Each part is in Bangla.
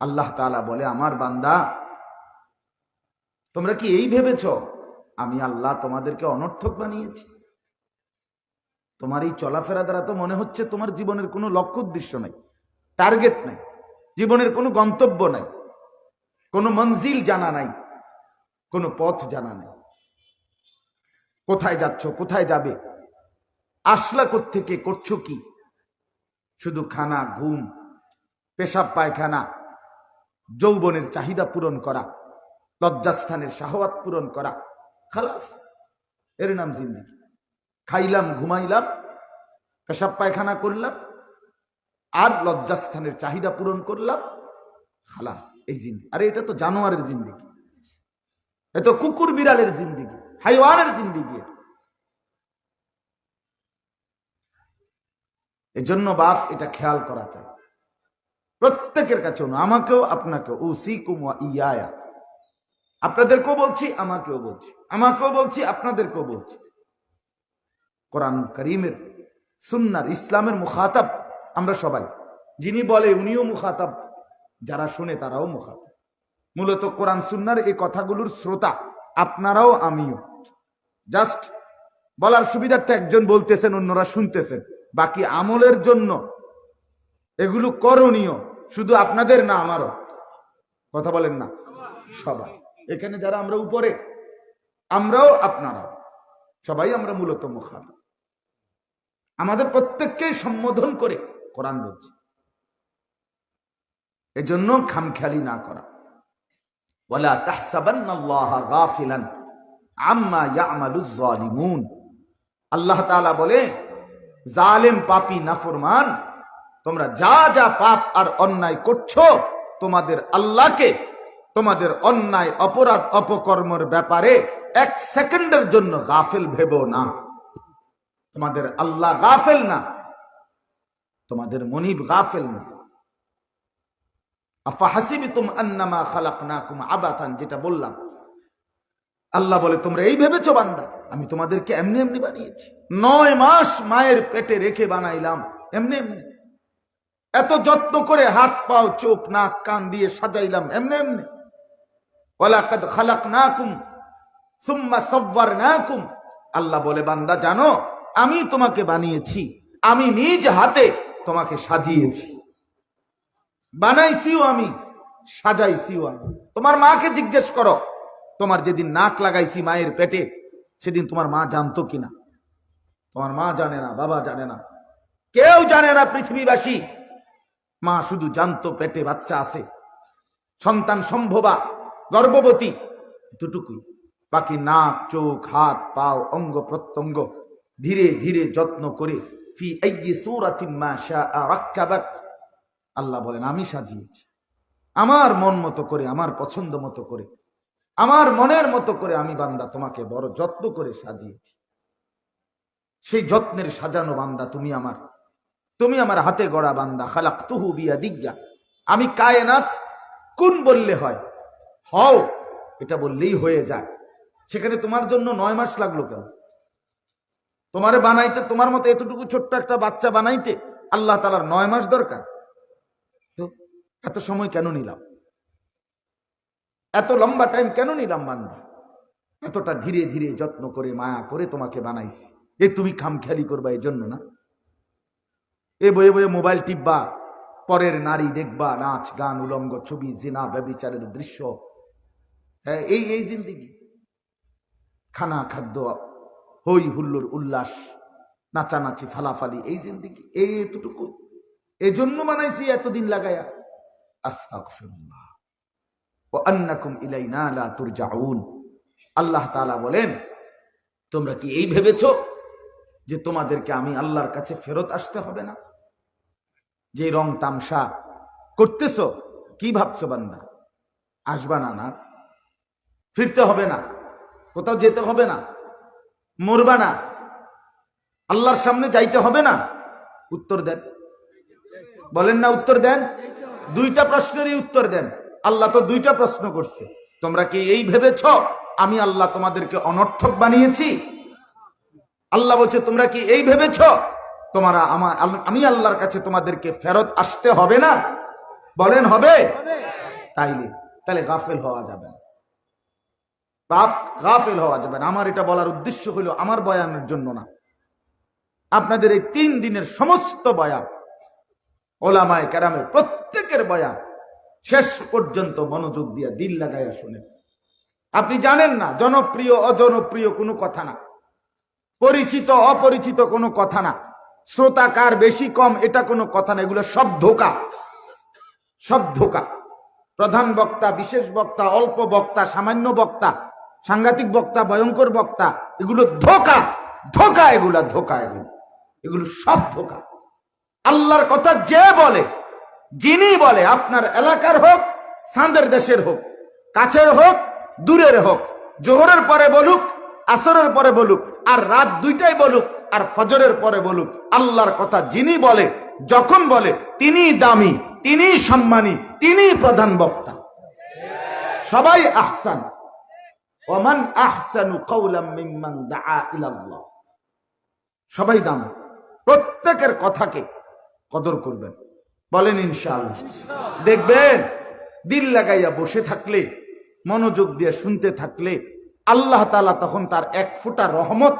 আল্লাহ তাআলা বলে, আমার বান্দা তোমরা কি এই ভেবেছ আমি আল্লাহ তোমাদেরকে অনর্থক বানিয়েছি? তোমার এই চলাফেরা দ্বারা তো মনে হচ্ছে তোমার জীবনের কোনো লক্ষ্য উদ্দেশ্য নাই, টার্গেট নাই, জীবনের কোনো গন্তব্য নাই, কোনো মঞ্জিল জানা নাই, কোনো পথ জানা নাই। কোথায় যাচ্ছ, কোথায় যাবে, আসলা কোত্থেকে, করছো কি? শুধু খানা, ঘুম, পেশাব পায়খানা, যৌবনের চাহিদা পূরণ করা, লজ্জাস্থানের শাহওয়াত পূরণ করা, খালাস, এর নাম জিন্দেগি। খাইলাম, ঘুমাইলাম, পেশাব পায়খানা করলাম, আর লজ্জাস্থানের চাহিদা পূরণ করলাম, খালাস, এই জিন্দেগি। আরে এটা তো জানোয়ারের জিন্দেগি, এ তো কুকুর বিড়ালের জিন্দেগি, হাইওয়ানের জিন্দেগি। এজন্য বাপ এটা খেয়াল করা চাই প্রত্যেকের কাছে, আমাকেও আপনাকেও। উসিকুম ওয়া ইয়ায়া, আপনাদেরকেও বলছি, আমাকেও বলছি, আমাকেও বলছি, আপনাদেরকেও বলছি। কোরআন কারীমের, সুন্নাহর, ইসলামের মুখাতাব আমরা সবাই। যিনি বলে উনিও মুখাতাব, যারা শুনে তারাও মুখাতাব। মূলত কোরআন সুন্নাহর এই কথাগুলোর শ্রোতা আপনারাও আমিও। জাস্ট বলার সুবিধার্থে একজন বলতেছেন, অন্যরা শুনতেছেন। বাকি আমলের জন্য এগুলো করণীয়, শুধু আপনাদের না, আমারও। কথা বলেন না? সবাই এখানে যারা আমরা উপরে, আমরাও আপনারাও, সবাই আমরা মূলত মুখাতাব। আমাদের প্রত্যেককেই সম্বোধন করে কোরআন বলছে। এজন্য খামখেয়ালি না করা। ওয়ালা তাহসাবান্নাল্লাহা গাফিলান আম্মা ইয়ামালুজ জালিমুন। আল্লাহ তাআলা বলে, জালেম, পাপী, নাফরমান, তোমরা যা যা পাপ আর অন্যায় করছো, তোমাদের আল্লাহকে তোমাদের অন্যায়, অপরাধ, অপকর্মের ব্যাপারে এক সেকেন্ডের জন্য গাফেল ভেবো না। তোমাদের আল্লাহ গাফেল না, তোমাদের মনিব গাফেল না। আফাহাসিবতুম আন্নামা খালাকনাকুম আবাতান, যেটা বললাম, আল্লাহ বলে তোমরা এই ভেবেছো বান্দা আমি তোমাদেরকে এমনি এমনি বানিয়েছি? 9 মাস মায়ের পেটে রেখে বানাইলাম এমনি এমনি। এত যত্ন করে হাত পাও, চোখ, নাক, কান দিয়ে সাজাইলাম এমনি এমনি। ওয়ালাকাদ খালাকনাকুম সুম্মা সাওয়ারনাকুম। আল্লাহ বলে, বান্দা জানো আমি তোমাকে বানিয়েছি, আমি নিজ হাতে তোমাকে সাজিয়েছি, বানাইছিও আমি, সাজাইছিও আমি। তোমার মাকে জিজ্ঞেস করো, তোমার যেদিন নাক লাগাইছি মায়ের পেটে, সেদিন তোমার মা জানতো কিনা? তোমার মা জানে না, বাবা জানে না, কেউ জানে না পৃথিবীবাসী। মা শুধু জানতো পেটে বাচ্চা আছে, সন্তান সম্ভবা, গর্ভবতী, এতটুকুই। বাকি নাক, চোখ, হাত, পাও, অঙ্গ প্রত্যঙ্গ ধীরে ধীরে যত্ন করে ফি আইয়ি সূরাতিন মা শাআ রাক্কাবাক। আল্লাহ বলেন আমি সাজিয়েছি, আমার মন মতো করে, আমার পছন্দ মতো করে, আমার মনের মতো করে আমি বান্দা তোমাকে বড় যত্ন করে সাজিয়েছি। সেই যত্নের সাজানো বান্দা তুমি আমার, তুমি আমার হাতে গড়া বান্দা। খালাকতুহু বিয়াদিয়া, আমি কায়নাত কুন বললে হয়, হও এটা বললেই হয়ে যায়। সেখানে তোমার জন্য 9 মাস লাগলো কেন? তোমারে বানাইতে, তোমার মতো এতটুকু ছোট্ট একটা বাচ্চা বানাইতে আল্লাহ তাআলার 9 মাস দরকার? তো এত সময় কেন নিলাম? এত লম্বা টাইম কেন নিলাম বান্দা? এতটা ধীরে ধীরে যত্ন করে, মায়া করে তোমাকে বানাইছি। এ তুমি খামখেয়ালি করবা এই জন্য না? এ বয়ে বয়ে মোবাইল টিপবা, পরের নারী দেখবা, নাচ গান, উলঙ্গ ছবি, জিনা, ব্যভিচারের দৃশ্য, হ্যাঁ, এই জিন্দেগি। খানা, খাদ্য, হই হুল্লোড়, উল্লাস, নাচানাচি, ফালাফালি, এই জিন্দেগি, এই এতটুকু। এজন্য বানাইছি এতদিন লাগায়া। আস্তাগফিরুল্লাহ ওয়া আন্নাকুম ইলাইনা লা তুরজাউন। আল্লাহ তাআলা বলেন, তোমরা কি এই ভেবেছো যে তোমাদেরকে আমি আল্লাহর কাছে ফেরত আসতে হবে না? যে রং তামসা করতেছো, কি ভাবছো বান্দা? আসবা না? না, ফিরতে হবে না, কোথাও যেতে হবে না, মরবা না, আল্লাহর সামনে যাইতে হবে না? উত্তর দেন, বলেন না উত্তর দেন। 2টা প্রশ্নেরই উত্তর দেন। আল্লাহ তো 2টা প্রশ্ন করছে। তোমরা কি এই ভেবেছো আমি আল্লাহ তোমাদেরকে অনর্থক বানিয়েছি? আল্লাহ বলছে তোমরা কি এই ভেবেছো আমি আল্লাহর কাছে তোমাদেরকে ফেরত আসতে হবে না? বলেন হবে? তাহলে গাফেল হওয়া যাবে না, গাফেল হওয়া যাবে না। আমার এটা বলার উদ্দেশ্য হলো আমার বয়ানের জন্য না, আপনাদের এই 3 দিনের সমস্ত বয়ান, ওলামায়ে কেরামের প্রত্যেকের বয়ান শেষ পর্যন্ত মনোযোগ দিয়ে দিল লাগাইয়া শুনেন। আপনি জানেন না, জনপ্রিয় অজনপ্রিয় কোনো কথা না, পরিচিত অপরিচিত কোনো কথা না, শ্রোতা কার বেশি কম এটা কোনো কথা না, এগুলো সব ধোঁকা, সব ধোঁকা। প্রধান বক্তা, বিশেষ বক্তা, অল্প বক্তা, সামান্য বক্তা, সাংঘাতিক বক্তা, ভয়ঙ্কর বক্তা, এগুলো ধোঁকা, ধোঁকা, এগুলা ধোঁকা, এগুলো সব ধোঁকা। আল্লাহর কথা যে বলে, যিনি বলে, আপনার এলাকার হোক, চাঁদের দেশের হোক, কাছের হোক, দূরের হোক, জোহরের পরে বলুক, আসরের পরে বলুক, আর রাত 2টায় বলুক, আর ফজরের পরে বলুক, আল্লাহর কথা যিনি বলে, যখন বলে, তিনি দামি, তিনি সম্মানী, তিনি প্রধান বক্তা। সবাই আহসান। ওমান আহসানু কাওলাম মিম্মান দাআ ইলাল্লাহ। সবাই দামি। প্রত্যেকের কথাকে কদর করবেন, বলেন ইনশাআল্লাহ। দেখবেন দিল লাগাইয়া বসে থাকলে, মনোযোগ দিয়ে শুনতে থাকলে, আল্লাহ তাআলা তখন তার 1 ফোঁটা রহমত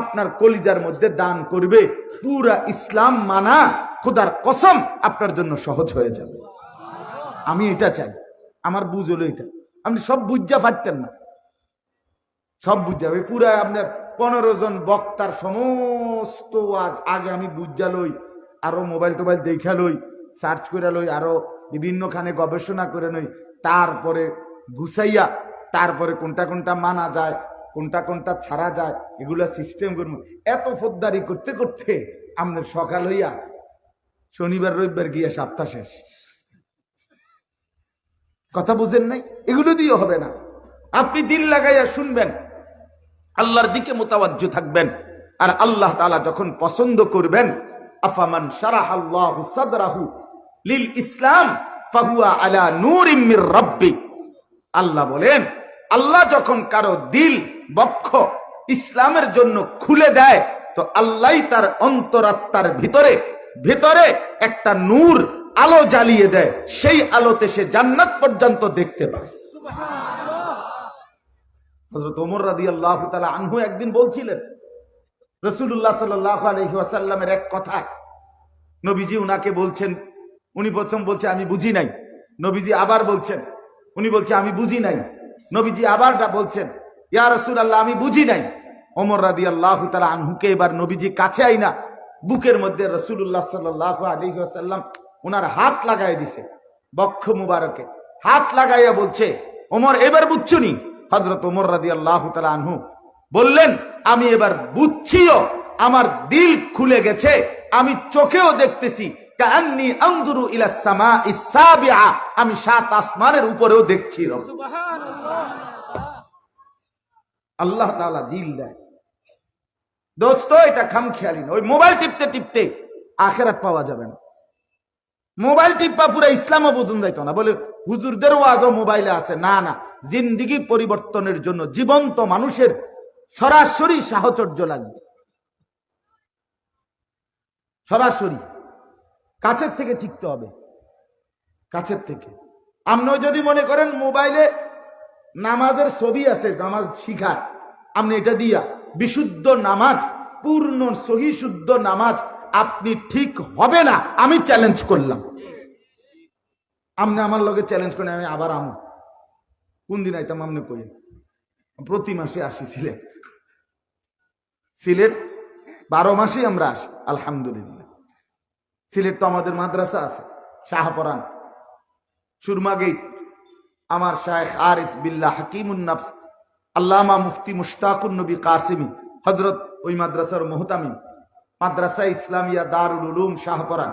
আপনার কলিজার মধ্যে দান করবে। পুরা ইসলাম মানা খোদার কসম আপনার জন্য সহজ হয়ে যাবে। আমি এটা চাই, আমার বুঝ হলো এটা। আপনি সব বুঝা পারতেন না, সব বুঝা পুরা আপনার 15 জন বক্তার সমস্ত ওয়াজ আগে আমি বুঝা লই, আরো মোবাইল টোবাইল দেখা লই, সার্চ করে লই, আরো বিভিন্ন খানে গবেষণা করে লই, তারপরে গুছাইয়া, তারপরে কোনটা কোনটা মানা যায়, কোনটা কোনটা ছাড়া যায়, এগুলা সিস্টেম করবো। এত ফোদ্দারি করতে করতে আপনার সকাল হইয়া শনিবার রবিবার গিয়া সপ্তাহ শেষ। কথা বুঝেন নাই? এগুলো দিয়ে হবে না। আপনি দিল লাগাইয়া শুনবেন, আল্লাহর দিকে মুতাওয়াজ্জু থাকবেন, আর আল্লাহ তাআলা যখন পছন্দ করবেন, আফামান শারাহাল্লাহু সাদরাহু লিল ইসলাম ফাহুয়া আলা নূরিম মির রাব্বি। আল্লাহ বলেন, আল্লাহ যখন কারো দিল বক্ষ ইসলামের জন্য খুলে দেয়, তো আল্লাহই তার অন্তরাত্মার ভিতরে ভিতরে একটা নূর, আলো জ্বালিয়ে দেয়। সেই আলোতে সে জান্নাত পর্যন্ত দেখতে পায়। হযরত ওমর রাদিয়াল্লাহু তাআলা আনহু একদিন বলছিলেন, রাসূলুল্লাহ সাল্লাল্লাহু আলাইহি ওয়াসাল্লামের এক কথা নবীজি উনাকে বলছেন, উনি প্রথম বলছে আমি বুঝি নাই, নবীজি আবার বলছেন, উনি বলছে আমি বুঝি নাই, নবীজি আবারটা বলছেন, ইয়া রাসূলুল্লাহ আমি বুঝি নাই। ওমর রাদিয়াল্লাহু তাআলা আনহুকে এবার নবীজি কাছে আইনা বুকের মধ্যে রাসূলুল্লাহ সাল্লাল্লাহু আলাইহি ওয়াসাল্লাম ওনার হাত লাগাই দিছে, বক্ষ মুবারকে হাত লাগাইয়া বলছে, ওমর এবার বুঝছুনি? হযরত ওমর রাদিয়াল্লাহু তাআলা আনহু বললেন, আমি এবার বুঝছিও, আমার দিল খুলে গেছে, আমি চোখেও দেখতেছি, কাআন্নী আনজুরু ইলা সামাইস সাবিআ, আমি 7 আসমানের উপরেও দেখছি। সুবহানাল্লাহ। আল্লাহ তাআলা দিল দেয় দোস্ত, এটা খামখেয়ালি না। ওই মোবাইল টিপতে টিপতে আখিরাত পাওয়া যাবে না। মোবাইল টিপা পুরো ইসলামও বুঝুন যাইতো না, বলে হুজুরদের ওয়াজও মোবাইলে আছে। না না, জিন্দেগি পরিবর্তনের জন্য জীবন্ত মানুষের সরাসরি সাহচর্য লাগবে, সরাসরি কাছের থেকে শিখতে হবে, কাছের থেকে। আপনি যদি মনে করেন মোবাইলে নামাজের ছবি আছে, নামাজ শিখার, আপনি এটা দিয়া বিশুদ্ধ নামাজ, পূর্ণ সহি শুদ্ধ নামাজ আপনি ঠিক হবে না, আমি চ্যালেঞ্জ করলাম। আপনি আমার লগে চ্যালেঞ্জ করেন, আমি আবার আমু। কোন দিন আইতাম আপনি কই? প্রতি মাসে আসি সিলেট, সিলেট 12 মাসেই আমরা আসি আলহামদুলিল্লাহ। সিলেট তো আমাদের মাদ্রাসা আছে, শাহপরান, সুরমা গেট। আমার শায়েখ আরিফ বিল্লাহ হাকিমুন নফস আল্লামা মুফতি মুশতাকুন নবী কাসিমি হযরত ওই মাদ্রাসার মুহতামিম, মাদ্রাসা ইসলামিয়া দারুল উলুম শাহপরান।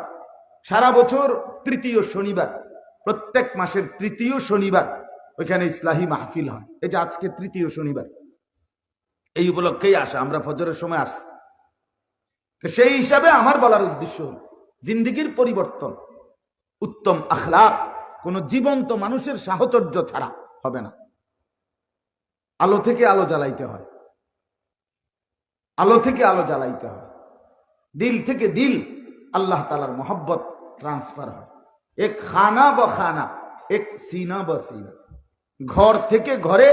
সারা বছর তৃতীয় শনিবার, প্রত্যেক মাসের তৃতীয় শনিবার ওইখানে ইসলাহি মাহফিল হয়। এই যে আজকে তৃতীয় শনিবার, এই উপলক্ষেই আসা, আমরা ফজরের সময় আসছি। সেই হিসাবে আমার বলার উদ্দেশ্য জিন্দেগির পরিবর্তন, উত্তম আখলাক কোন জীবন্ত মানুষের সাহচর্য ছাড়া হবে না। আলো থেকে আলো জ্বালাইতে হয়, আলো থেকে আলো জ্বালাইতে হয়, দিল থেকে দিল আল্লাহ তাআলার মহব্বত ট্রান্সফার হয়। এক খানা ব খানা, এক সিনা ব সিনা। ঘর থেকে ঘরে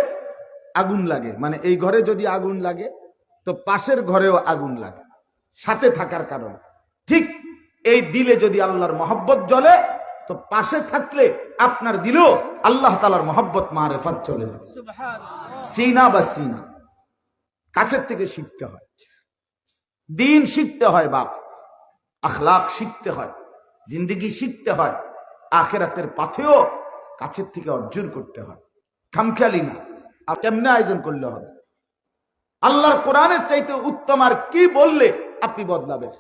আগুন লাগে, মানে এই ঘরে যদি আগুন লাগে তো পাশের ঘরেও আগুন লাগে, সাথে থাকার কারণে। ঠিক এই দিলে যদি আল্লাহর মহব্বত জ্বলে তো পাশে থাকলে আপনার দিলেও আল্লাহ তাআলার মহব্বত মারেফাত চলে যাবে। সিনা বা সিনা, কাছের থেকে শিখতে হয়, দিন শিখতে হয় বাপ, আখলাক শিখতে হয়, জিন্দেগি শিখতে হয়, আখিরাতের পাথেও কাছের থেকে অর্জন করতে হয়। খামখেয়ালি না, কেমনে আয়োজন করলে হবে? আল্লাহর কোরআনের চাইতে উত্তম আর কি বললে আপনি বদলাবেন?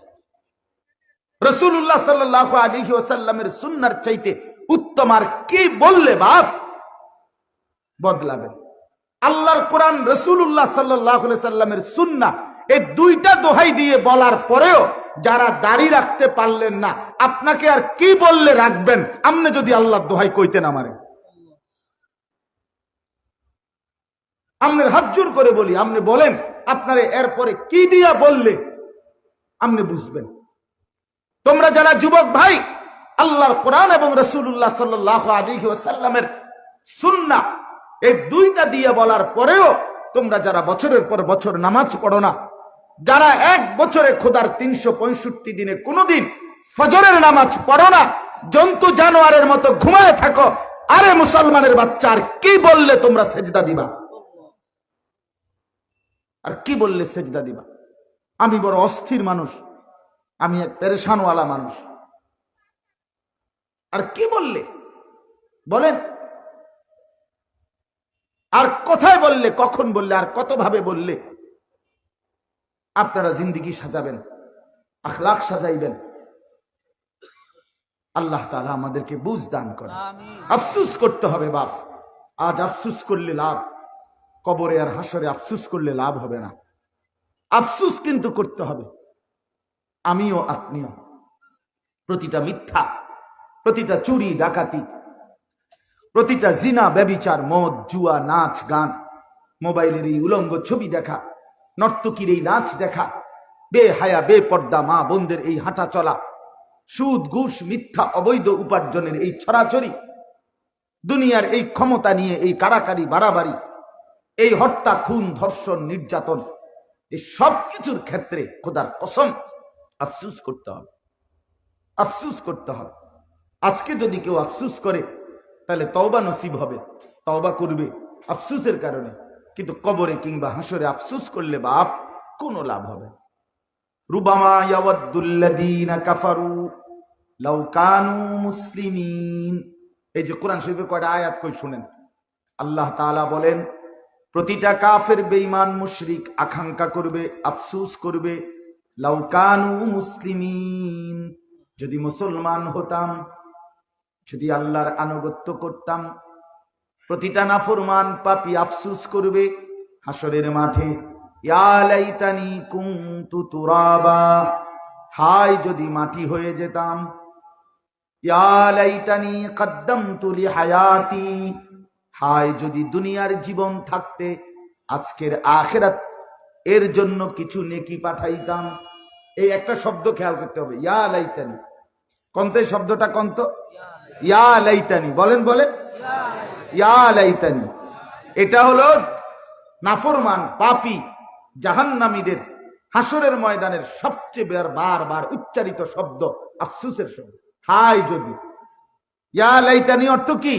রাসূলুল্লাহ সাল্লাল্লাহু আলাইহি ওয়াসাল্লামের সুন্নাহর চাইতে উত্তম আর কি বললে বাপ বদলাবেন? আল্লাহর কোরআন, রাসূলুল্লাহ সাল্লাল্লাহু আলাইহি সাল্লামের সুন্নাহ, এই দুইটা দোহাই দিয়ে বলার পরেও যারা দাড়ি রাখতে পারলেন না, আপনাকে আর কি বললে রাখবেন? আপনি যদি আল্লাহর দোহাই কইতেন আমারে, আপনার হাত জোর করে বলি, আপনি বলেন আপনারে এরপরে কি দিয়া বললে আপনি বুঝবেন? তোমরা যারা যুবক ভাই, আল্লাহর কোরআন এবং রাসূলুল্লাহ সাল্লাল্লাহু আলাইহি ওয়াসাল্লামের সুন্নাহ এই দুইটা দিয়ে বলার পরেও তোমরা যারা বছরের পর বছর নামাজ পড়ো না, যারা এক বছরে খোদার 365 দিনে কোনোদিন ফজরের নামাজ পড়ো না, জন্তু জানোয়ারের মতো ঘুমায় থাকো, আরে মুসলমানের বাচ্চা আর কি বললে তোমরা সেজদা দিবা? আর কি বললে সেজদা দিবা? আমি বড় অস্থির মানুষ, আমি এক পেরেশানওয়ালা মানুষ, আর কি বললে বলেন? আর কোথায় বললে, কখন বললে, আর কত ভাবে বললে আপনারা জিন্দেগি সাজাবেন, আখলাক সাজাইবেন? আল্লাহ তাআলা আমাদেরকে বুঝ দান করেন। আফসোস করতে হবে বাপ, আজ আফসোস করলে লাভ, কবরে আর হাসরে আফসোস করলে লাভ হবে না। আফসোস কিন্তু করতে হবে, আমিও আপনিও। প্রতিটা মিথ্যা, প্রতিটা চুরি ডাকাতি, প্রতিটা জিনা ব্যভিচার, মদ জুয়া, নাচ গান, মোবাইলের এই উলঙ্গ ছবি দেখা, নর্তকীর এই নাচ দেখা, বেহায়া বেপর্দা মা বোনদের এই হাঁটা চলা, সুদ ঘুষ মিথ্যা অবৈধ উপার্জনের এই ছড়াছড়ি, দুনিয়ার এই ক্ষমতা নিয়ে এই কাড়াকাড়ি বাড়াবাড়ি, এই হত্যা খুন ধর্ষণ নির্যাতন, এই সব কিছুর ক্ষেত্রে খোদার কসম আফসোস করতে হবে, আফসোস করতে হবে। আজকে যদি কেউ আফসোস করে তাহলে তওবা নসিব হবে, তওবা করবে আফসোসের কারণে, কিন্তু কবরে কিংবা হাসরে আফসোস করলে বাপ কোনো লাভ হবে। রুবামা ইয়াওয়াদ্দুল্লাযীনা কাফারু লাউ কানু মুসলিমিন, এই যে কোরআন শরীফের কয়টা আয়াত কই শুনেন। আল্লাহ তাআলা বলেন প্রতিটা কাফের বেঈমান মুশরিক আকাঙ্ক্ষা করবে, আফসোস করবে, লাউ কানু মুসলিমিন, যদি মুসলমান হতাম, যদি আল্লাহর আনুগত্য করতাম। প্রতিটা নাফরমান পাপী আফসোস করবে হাসরের মাঠে, ইয়া লাইতানি কুনতু তুরাবা, হায় যদি মাটি হয়ে যেতাম, ইয়া লাইতানি কদ্দামতু লিহায়াতি, হায় যদি দুনিয়ার জীবন থাকতে আজকের আখিরাত এর জন্য কিছু নেকি পাঠাইতাম। এই একটা শব্দ খেয়াল করতে হবে, ইয়া লাইতানি। কোনতে শব্দটা কোনত? ইয়া লাইতানি, বলেন বলেন, ইয়া লাইতানি। এটা হলো নাফরমান পাপী জাহান্নামীদের হাসরের ময়দানের সবচেয়ে বারবার উচ্চারিত শব্দ, আফসোসের শব্দ। হায় যদি, ইয়া লাইতানি অর্থ কি?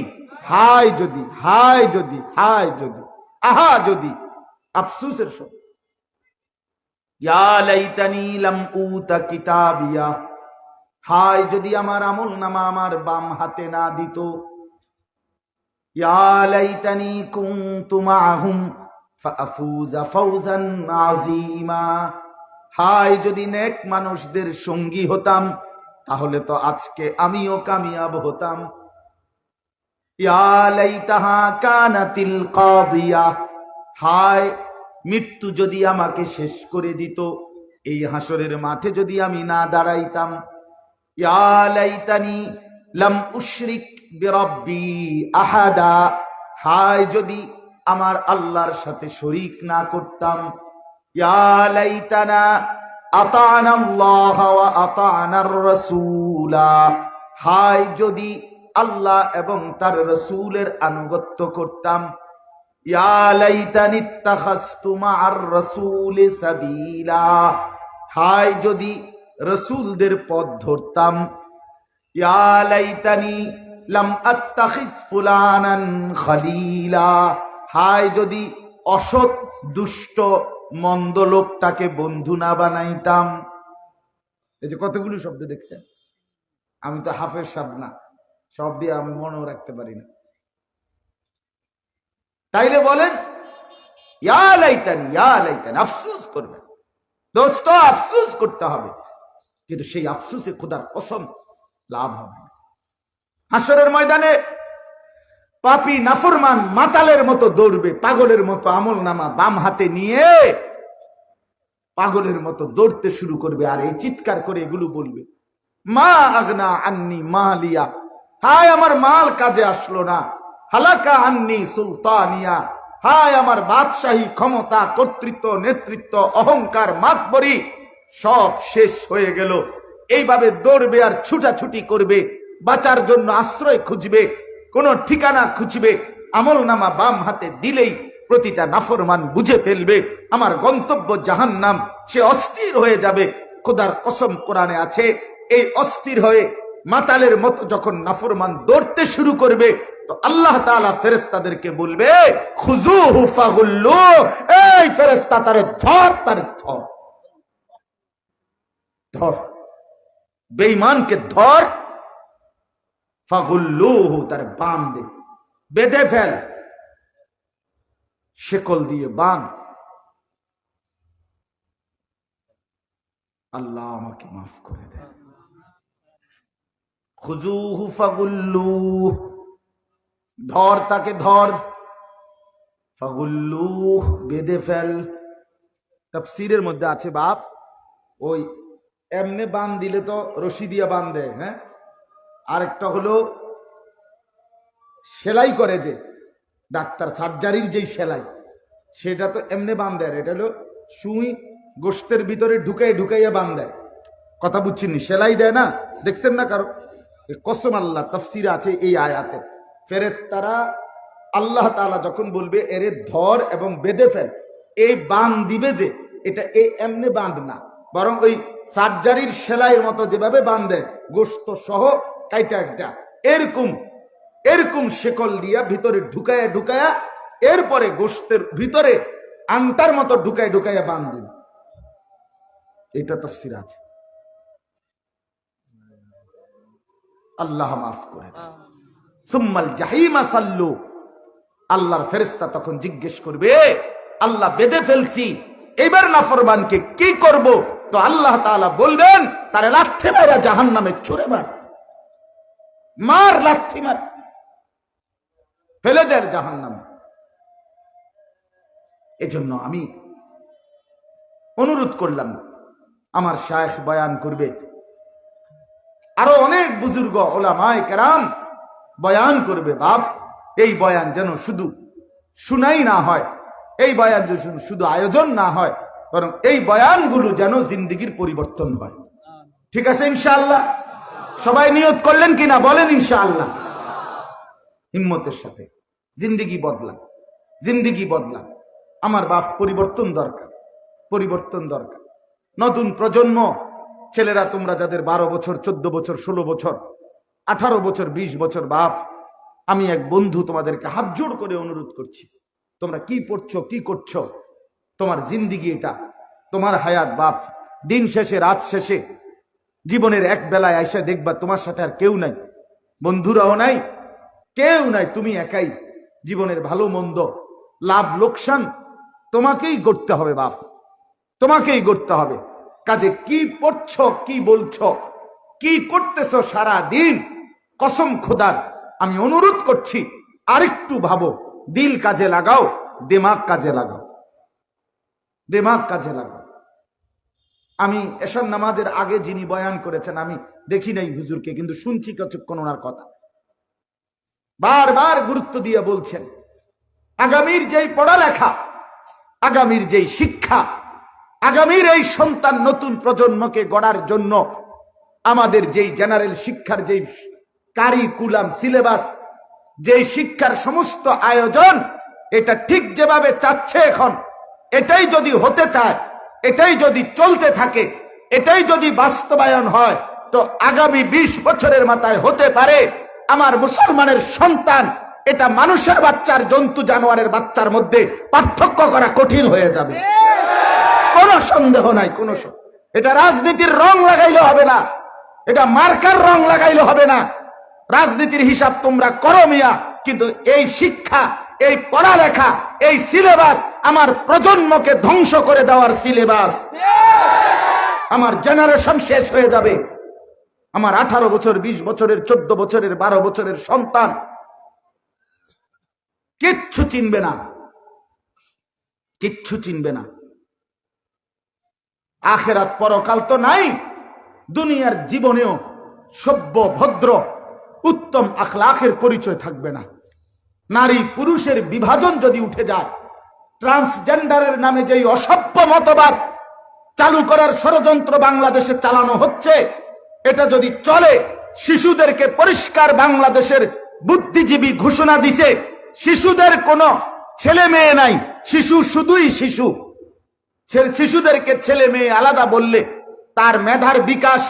হায় যদি, হায় যদি, হায় যদি, আহা যদি, আফসোসের শব্দ। ইয়া লাইতানি লাম উতা কিতাবিয়া, হায় যদি আমার আমল নামা আমার বাম হাতে না দিত। ইয়া লাইতানি কুনতু মাআহুম ফাআফুযা ফাওজান আযীমা, হায় যদি নেক মানুষদের সঙ্গী হতাম তাহলে তো আজকে আমিও কামিয়াব হতাম। ইয়া লাইতাহা কানাতিল কাদিয়া, হায় মৃত্যু যদি আমাকে শেষ করে দিত, এই হাসরের মাঠে যদি আমি না দাঁড়াইতাম। ইয়া লাইতানি লাম উশরিক বিরাব্বি আহাদা, হায় যদি আমার আল্লাহর সাথে শরীক না করতাম। ইয়া লাইতানা আতা'না আল্লাহ ওয়া আতা'নার রাসূলা, হায় যদি আল্লাহ এবং তার রসুলের আনুগত্য করতাম, ইয়া লাইতানি ইত্তাখাযতু মা'আর রাসূলি সাবিলা, হায় যদি রসুলদের পথ ধরতাম, ইয়া লাইতানি লাম আত্তাখিজ ফুলানান খলিলা, হায় যদি অসৎ দুষ্ট মন্দ লোকটাকে বন্ধু না বানাইতাম। এই যে কতগুলো শব্দ দেখছেন, আমি তো হাফেজ সাহেব না, সব দিয়ে আমি মনেও রাখতে পারি না। তাইলে বলেন ইয়া লাইতানি, ইয়া লাইতানি, আফসোস করবেন দোস্ত, আফসোস করতে হবে, কিন্তু সেই আফসোসে খোদার কসম লাভ হবে না। হাসরের ময়দানে পাপী নাফরমান মাতালের মতো দৌড়বে, পাগলের মতো আমল নামা বাম হাতে নিয়ে পাগলের মতো দৌড়তে শুরু করবে, আর এই চিৎকার করে এগুলো বলবে, মা আগনা আন্নি মালিয়া, হায় আমার মাল কাজে আসলো না, হালাকা আন্নি সুলতানিয়া, হায় আমার বাদশাহী ক্ষমতা কর্তৃত্ব নেতৃত্ব অহংকার মাতবরি সব শেষ হয়ে গেল। এইভাবে দৌড়বে আর ছুটাছুটি করবে, বাঁচার জন্য আশ্রয় খুঁজবে, কোন ঠিকানা খুঁজবে। আমল নামা বাম হাতে দিলেই প্রতিটা নাফরমান বুঝে ফেলবে আমার গন্তব্য জাহান্নাম, সে অস্থির হয়ে যাবে। খোদার কসম কোরআনে আছে, এই অস্থির হয়ে মাতালের মতো যখন নাফরমান দৌড়তে শুরু করবে, তো আল্লাহ তাআলা ফেরেশতাদেরকে বলবে, খুযুহু ফাগুল্লু, এই ফেরেশতা তারে ধর, তারে ধর, ধর, বেঈমানকে ধর, ফাগুল্লুহু, তারে বাঁধে, বেঁধে ফেল, শেকল দিয়ে বাঁধ। আল্লাহ আমাকে মাফ করে দেন। খুযুহু ফাগুল্লু, ধর তাকে ধর, ফাগুল্লু, বেঁধে ফেল। তাফসীরের মধ্যে আছে বাপ, ওই এমনে বান দিলে তো রশি দিয়া বান দেয়, হ্যাঁ, আরেকটা হলো সেলাই করে যে ডাক্তার সার্জারির যেই সেলাই, সেটা তো এমনি বান দেয়, এটা হলো সুই গোশতের ভিতরে ঢুকাই ঢুকাইয়া বান দেয়। কথা বুঝছেন? সেলাই দেয় না, দেখছেন না কারো? কসম আল্লাহ, তাফসীরে আছে এই আয়াতে, ফেরেশতারা আল্লাহ তাআলা যখন বলবে এরে ধর এবং বেঁধে ফেল, এই বান দিবে যে এটা এই এমনি বাঁধ না, বরং ওই সার্জারির সেলাইয়ের মতো যেভাবে বাঁধে গোশত সহ কাইটা একটা, এরকম এরকম শেকল দিয়া ভিতরে ঢুকায়া ঢুকায়া এরপরে গোশতের ভিতরে আংটার মতো ঢুকায় ঢুকাইয়া বাঁধবেন। এটা তাফসীর আছে। আল্লাহ মাফ করে দেন। সুম্মাল জাহিমা সাল্লু, আল্লাহর ফেরেশতা তখন জিজ্ঞেস করবে, আল্লাহ বেঁধে ফেলছি, এবার নাফরমানকে কি করব? তো আল্লাহ তাআলা বলবেন, তারে লাথি মাইরা জাহান্নামে ছুঁড়ে মার, মার, লাথি মার, ফেলে দেয় জাহান্নামে। এজন্য আমি অনুরোধ করলাম, আমার শায়েখ বয়ান করবে, আরো অনেক বুজুর্গ ওলামায়ে কেরাম বয়ান করবে। বাপ, এই বয়ান যেন শুধু শুনাই না হয়, এই বয়ান যেন শুধু আয়োজন না হয়, বরং এই বয়ানগুলো যেন জিন্দেগির পরিবর্তন হয়। ঠিক আছে ইনশাআল্লাহ? সবাই নিয়ত করলেন কিনা বলেন ইনশাআল্লাহ? হিম্মতের সাথে জিন্দেগি বদলান, জিন্দেগি বদলান। আমার বাপ, পরিবর্তন দরকার, পরিবর্তন দরকার। নতুন প্রজন্ম ছেলেরা, তোমরা যাদের 12 বছর 14 বছর 16 বছর 18 বছর 20 বছর, বাপ আমি এক বন্ধু তোমাদেরকে হাত জোড় করে অনুরোধ করছি, তোমরা কি পড়ছো কি করছো, তোমার জিন্দেগি এটা, তোমার হায়াত বাপ। দিন শেষে রাত শেষে জীবনের এক বেলায় আইসা দেখবা তোমার সাথে আর কেউ নাই, বন্ধুরাও নাই, কেউ নাই, তুমি একাই। জীবনের ভালো মন্দ লাভ লোকসান তোমাকেই করতে হবে বাপ, তোমাকেই করতে হবে। কাজে কি পড়ছো, কি বলছো, কি করতেছো সারা দিন, কসম খোদার আমি অনুরোধ করছি আরেকটু ভাবো, দিল কাজে লাগাও, দিমাগ কাজে লাগাও, দিমাগ কাজে লাগাও। আমি এশার নামাজের আগে যিনি বয়ান করেছেন, আমি দেখি নাই হুজুরকে, কিন্তু শুনছি কিছুক্ষণ ওনার কথা, বারবার গুরুত্ব দিয়ে বলছেন আগামীর যেই পড়ালেখা, আগামীর যেই শিক্ষা, আগামীর এই সন্তান নতুন প্রজন্মকে গড়ার জন্য আমাদের যেই জেনারেল শিক্ষার যেই কারিকুলাম, সিলেবাস, যে শিক্ষার সমস্ত আয়োজন, এটা ঠিক যেভাবে চাচ্ছে এখন, এটাই যদি হতে চায়, এটাই যদি চলতে থাকে, এটাই যদি বাস্তবায়ন হয়, তো আগামী 20 বছরের মাথায় হতে পারে আমার মুসলমানের সন্তান এটা মানুষের বাচ্চার, জন্তু জানোয়ারের বাচ্চার মধ্যে পার্থক্য করা কঠিন হয়ে যাবে। কোনো সন্দেহ নাই, কোনো এটা রাজনীতির রং লাগাইলে হবে না, এটা মার্কার রং লাগাইলে হবে না। রাজনীতির হিসাব তোমরা করো মিয়া, কিন্তু এই শিক্ষা, এই পড়ালেখা, এই সিলেবাস আমার প্রজন্মকে ধ্বংস করে দেওয়ার সিলেবাস। আমার জেনারেশন শেষ হয়ে যাবে। আমার 18 বছর, 20 বছরের, 14 বছরের, 12 বছরের সন্তান কিচ্ছু চিনবে না, কিচ্ছু চিনবে না। আখেরাত পরকাল তো নাই, দুনিয়ার জীবনেও সভ্য, ভদ্র, উত্তম আখলাকের পরিচয় থাকবে না। নারী পুরুষের বিভাজন যদি উঠে যায়, ট্রান্সজেন্ডারের নামে যেই অসভ্য মতবাদ চালু করার ষড়যন্ত্র বাংলাদেশে চালানো হচ্ছে, এটা যদি চলে, শিশুদেরকে পরিষ্কার বাংলাদেশের বুদ্ধিজীবী ঘোষণা দিছে, শিশুদের কোনো ছেলে মেয়ে নাই, শিশু শুধুই শিশু। শিশুদেরকে ছেলে মেয়ে আলাদা বললে তার মেধার বিকাশ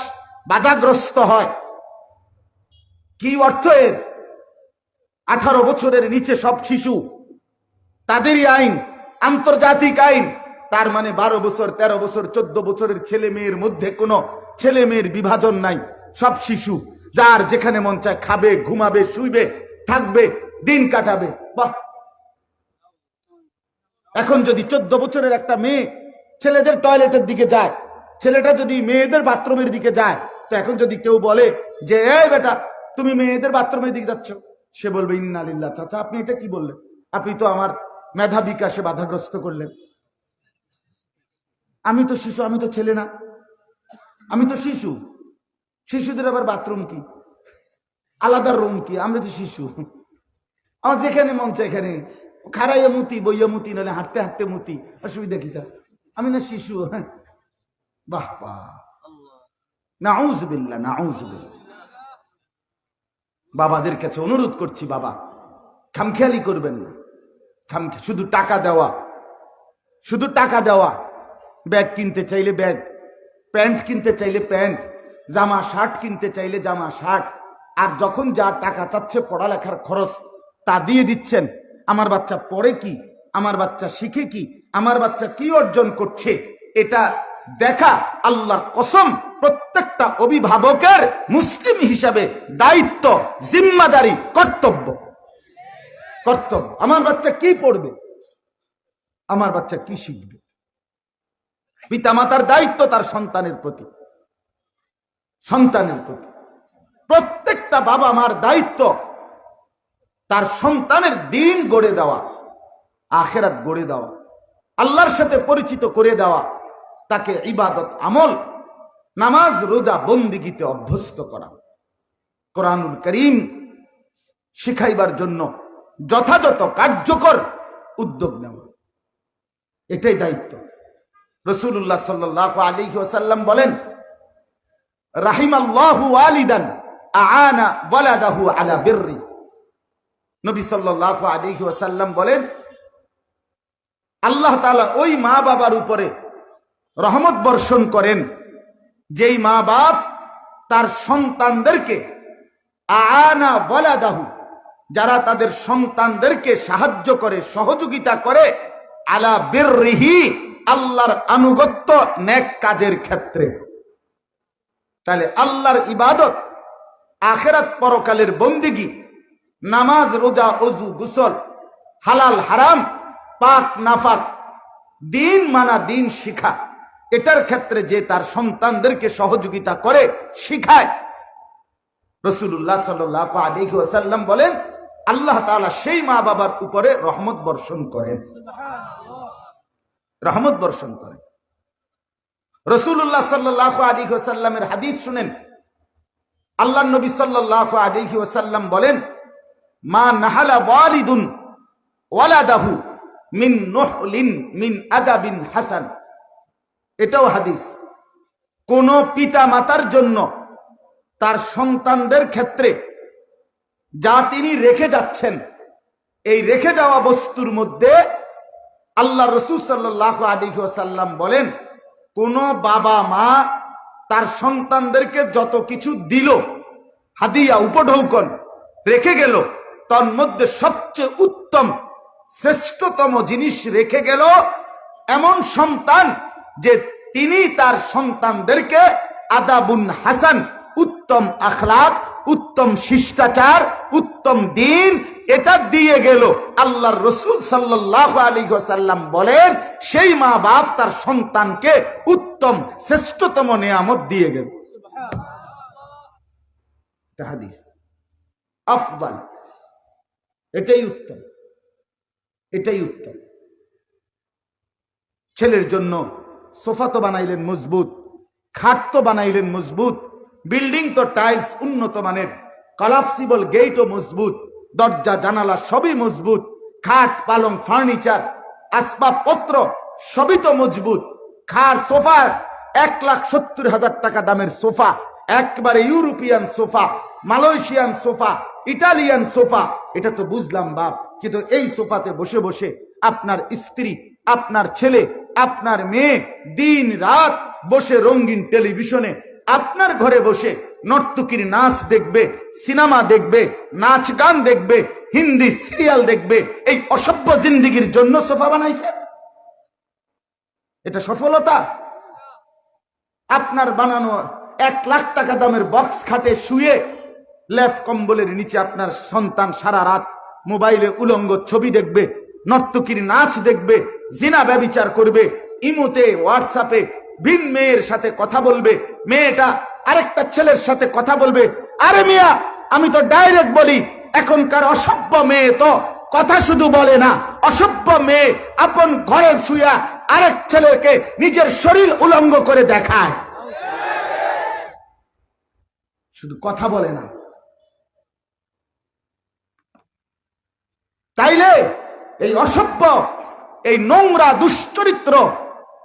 বাধাগ্রস্ত হয়। কি অর্থ এর? 18 বছরের নিচে সব শিশু, তাদেরই আইন, আন্তর্জাতিক আইন। তার মানে 12 বছর, 13 বছর, 14 বছরের ছেলে মেয়ের মধ্যে কোনো ছেলে মেয়ের বিভাজন নাই, সব শিশু। যার যেখানে মন চায় খাবে, ঘুমাবে, শুইবে, থাকবে, দিন কাটাবে। বাহ! এখন যদি 14 বছরের একটা মেয়ে ছেলেদের টয়লেটের দিকে যায়, ছেলেটা যদি মেয়েদের বাথরুমের দিকে যায়, তো এখন যদি কেউ বলে যে এই বেটা তুমি মেয়েদের বাথরুমের দিকে যাচ্ছ, সে বলবে ইন্না লিল্লাহ। চাচা আপনি এটা কি বললেন? আপনি তো আমার মেধা বিকাশে বাধাগ্রস্ত করলেন। আমি তো শিশু, আমি তো ছেলে না, আমি তো শিশু। শিশুদের আবার বাথরুম কি, আলাদা রুম কি? আমরা তো শিশু, আমার যেখানে মন চায় এখানে খাড়াইয়া মুতি, বইয়া মুতি, নাহলে হাঁটতে হাঁটতে মুতি, অসুবিধা কি তার? আমি না শিশু? হ্যাঁ, বাহ বাহ, নাউযুবিল্লাহ, নাউযুবিল্লাহ। বাবাদের কাছে অনুরোধ করছি, বাবা খামখেয়ালি করবেন না। শুধু টাকা দেওয়া, শুধু টাকা দেওয়া। ব্যাগ কিনতে চাইলে ব্যাগ, প্যান্ট কিনতে চাইলে প্যান্ট, জামা শার্ট কিনতে চাইলে জামা শার্ট, আর যখন যা টাকা চাচ্ছে পড়ালেখার খরচ তা দিয়ে দিচ্ছেন। আমার বাচ্চা পড়ে কি, আমার বাচ্চা শিখে কি, আমার বাচ্চা কি অর্জন করছে, এটা দেখা আল্লাহর কসম প্রত্যেকটা অভিভাবকের মুসলিম হিসাবে দায়িত্ব, জিম্মাদারি, কর্তব্য। কর্তব্য। আমার বাচ্চা কি পড়বে, আমার বাচ্চা কি শিখবে, পিতামাতার দায়িত্ব তার সন্তানের প্রতি, সন্তানের প্রতি। প্রত্যেকটা বাবা মার দায়িত্ব তার সন্তানের দিন গড়ে দেওয়া, আখিরাত গড়ে দেওয়া, আল্লাহর সাথে পরিচিত করে দেওয়া, তাকে ইবাদত, আমল, নামাজ, রোজা, বন্দিগিতে অভ্যস্ত করা, কোরআনুল কারীম শিখাইবার জন্য যথাযথ কার্যকর উদ্যোগ নেওয়া, এটাই দায়িত্ব। রাসূলুল্লাহ সাল্লাল্লাহু আলাইহি ওয়াসাল্লাম বলেন, রাহিমাল্লাহু ওয়ালিদান আআনা ওয়ালাদাহু আলা বিররি। নবী সাল্লাল্লাহু আলাইহি ওয়াসাল্লাম বলেন, আল্লাহ তাআলা ওই মা বাবার উপরে রহমত বর্ষণ করেন যেই মা বাপ তার সন্তানদেরকে, আআনা ওয়ালাদাহু, যারা তাদের সন্তানদেরকে সাহায্য করে, সহযোগিতা করে, আলা বিররিহি, আল্লাহর আনুগত্য, নেক কাজের ক্ষেত্রে। তাহলে আল্লাহর ইবাদত, আখিরাত পরকালের বন্দিগি, নামাজ, রোজা, ওযু, গোসল, হালাল হারাম, পাক নাফাক, দিন মানা, দিন শিখা, এটার ক্ষেত্রে যে তার সন্তানদেরকে সহযোগিতা করে, শিখায়, রাসূলুল্লাহ সাল্লাল্লাহু আলাইহি ওয়াসাল্লাম বলেন আল্লাহ তাআলা সেই মা বাবার উপরে রহমত বর্ষণ করেন, রহমত বর্ষণ করেন। রাসূলুল্লাহ সাল্লাল্লাহু আলাইহি ওয়াসাল্লামের হাদিস শুনেন, আল্লাহর নবী সাল্লাল্লাহু আলাইহি ওয়াসাল্লাম বলেন, মা নাহালা ওয়ালিদুন ওয়ালাদাহু মিন নুহলিন মিন আদাবিন হাসান। এটাও হাদিস। কোন পিতা মাতার জন্য তার সন্তানদের ক্ষেত্রে যা তিনি রেখে যাচ্ছেন, এই রেখে যাওয়া বস্তুর মধ্যে আল্লাহ রাসূল সাল্লাল্লাহু আলাইহি ওয়াসাল্লাম বলেন, কোন বাবা মা তার সন্তানদেরকে যত কিছু দিল, হাদিয়া উপঢৌকন রেখে গেল, তার মধ্যে সবচেয়ে উত্তম শ্রেষ্ঠতম জিনিস রেখে গেল এমন সন্তান যে তিনি তার সন্তানদেরকে আদাবুন হাসান, উত্তম আখলাক, উত্তম শিষ্টাচার, উত্তম দিন, এটা দিয়ে গেল। আল্লাহর রাসূল সাল্লাল্লাহু আলাইহি ওয়াসাল্লাম বলেন, সেই মা বাপ তার সন্তানকে উত্তম শ্রেষ্ঠতম নিয়ামত দিয়ে গেল। এটা হাদিস। আফদাল, এটাই উত্তম, এটাই উত্তম। ছেলের জন্য সোফা তো বানাইলেন মজবুত, খাট তো বানাইলেন মজবুত, বিল্ডিং তো টাইলস উন্নত মানের, কলাপসিবল গেটও মজবুত, দরজা জানালা সবই মজবুত, খাট পালং ফার্নিচার আসবাবপত্র সবই তো মজবুত। খাট সোফার 1,70,000 টাকা দামের সোফা, একবারে European sofa, Malaysian sofa, Italian sofa, এটা তো বুঝলাম বাপ, কিন্তু এই সোফাতে বসে বসে আপনার স্ত্রী, আপনার ছেলে, আপনার মেয়ে দিন রাত বসে রঙিন টেলিভিশনে আপনার ঘরে বসে নর্তকীর নাচ দেখবে, সিনেমা দেখবে, নাচ গান দেখবে, হিন্দি সিরিয়াল দেখবে, এই অসভ্য জিন্দেগির জন্য সোফা বানাইছে? এটা সফলতা? আপনার বানানো 1,00,000 টাকা দামের বক্স খাটে শুয়ে লেফ কম্বলের নিচে আপনার সন্তান সারা রাত মোবাইলে উলঙ্গ ছবি দেখবে, নর্তকীর নাচ দেখবে, জিনা ব্যভিচার করবে, ইমোতে হোয়াটসঅ্যাপে ভিন মেয়ের সাথে কথা বলবে, মেয়েটা আরেকটা ছেলের সাথে কথা বলবে। আরে মিয়া, আমি তো ডাইরেক্ট বলি, এখনকার অসভ্য মেয়ে তো কথা শুধু বলে না, অসভ্য মেয়ে আপন ঘরে শুয়া আরেক ছেলেকে নিজের শরীর উলঙ্গ করে দেখায়, শুধু কথা বলে না। তাইলে এই অসভ্য, এই নোংরা দুশ্চরিত্র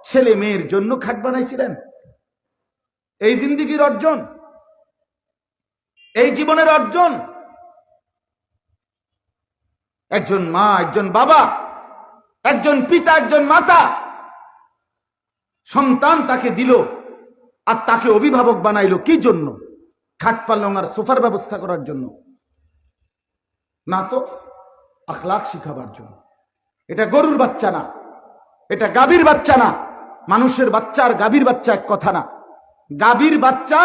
ছেলে মেয়ের জন্য খাট বানাইছিলেন? এই জিন্দেগির অর্জন, এই জীবনের অর্জন। একজন মা, একজন বাবা, একজন পিতা, একজন মাতা সন্তান তাকে দিল, আর তাকে অভিভাবক বানাইলো কি জন্য? খাট পালং আর সোফার ব্যবস্থা করার জন্য না তো, আখলাক শিখাবার জন্য। এটা গরুর বাচ্চা না, এটা গাভীর বাচ্চা না। মানুষের বাচ্চা আর গাভীর বাচ্চা এক কথা না। গাভীর বাচ্চা,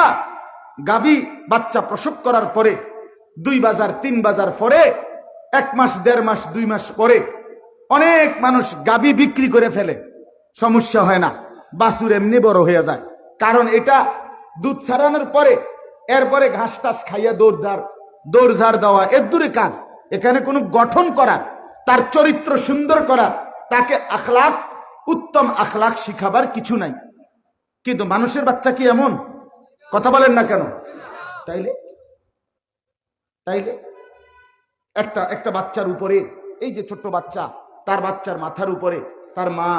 গাভী বাচ্চা প্রসব করার পরে 2 বাজার 3 বাজার পরে 1 মাস 1.5 মাস 2 মাস পরে অনেক মানুষ গাভী বিক্রি করে ফেলে, সমস্যা হয় না, বাছুর এমনি বড় হয়ে যায়। কারণ এটা দুধ ছাড়ানোর পরে এরপরে ঘাস টাস খাইয়া দৌড়ঝাড় দেওয়া এর দূরে কাজ। এখানে কোনো গঠন করার, তার চরিত্র সুন্দর করার, তাকে আখলাক, উত্তম আখলাক শিখাবার কিছু নাই। কিন্তু মানুষের বাচ্চা কি এমন? কথা বলেন না কেন? তাইলে একটা বাচ্চার উপরে, এই যে ছোট্ট বাচ্চা, তার বাচ্চার মাথার উপরে তার মা,